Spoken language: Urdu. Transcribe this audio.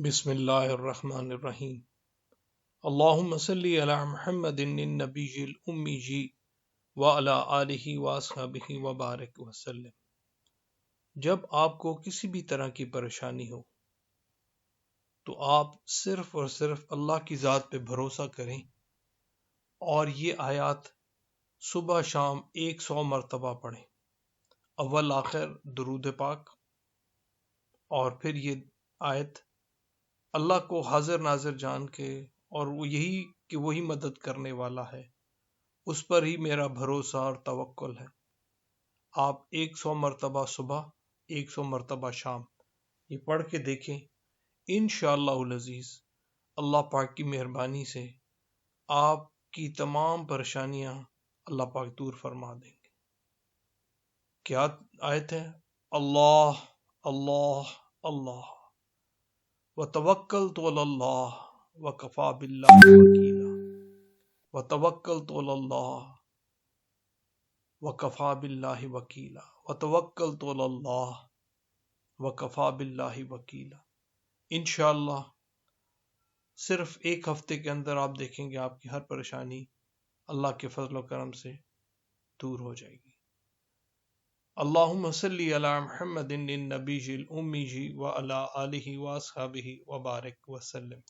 بسم اللہ الرحمن الرحیم اللہم صلی علی محمد النبی الامی وعلی آلہ واصحابہ وبارک وسلم۔ جب آپ کو کسی بھی طرح کی پریشانی ہو تو آپ صرف اور صرف اللہ کی ذات پہ بھروسہ کریں اور یہ آیات صبح شام 100 مرتبہ پڑھیں، اول آخر درود پاک، اور پھر یہ آیت اللہ کو حاضر ناظر جان کے، اور وہ یہی کہ وہی مدد کرنے والا ہے، اس پر ہی میرا بھروسہ اور توکل ہے۔ آپ 100 مرتبہ صبح، 100 مرتبہ شام یہ پڑھ کے دیکھیں، انشاءاللہ العزیز اللہ پاک کی مہربانی سے آپ کی تمام پریشانیاں اللہ پاک دور فرما دیں گے۔ کیا آیت ہے؟ اللہ اللہ اللہ وتوکلت علی اللہ وکفی باللہ وکیلا، وتوکلت علی اللہ وکفی باللہ وکیلا، وتوکلت علی اللہ وکفی باللہ وکیلا۔ انشاءاللہ صرف ایک ہفتے کے اندر آپ دیکھیں گے آپ کی ہر پریشانی اللہ کے فضل و کرم سے دور ہو جائے گی۔ اللہم صلی علی محمد النبی الامی وعلی آلہ واصحابہ وبارک وسلم۔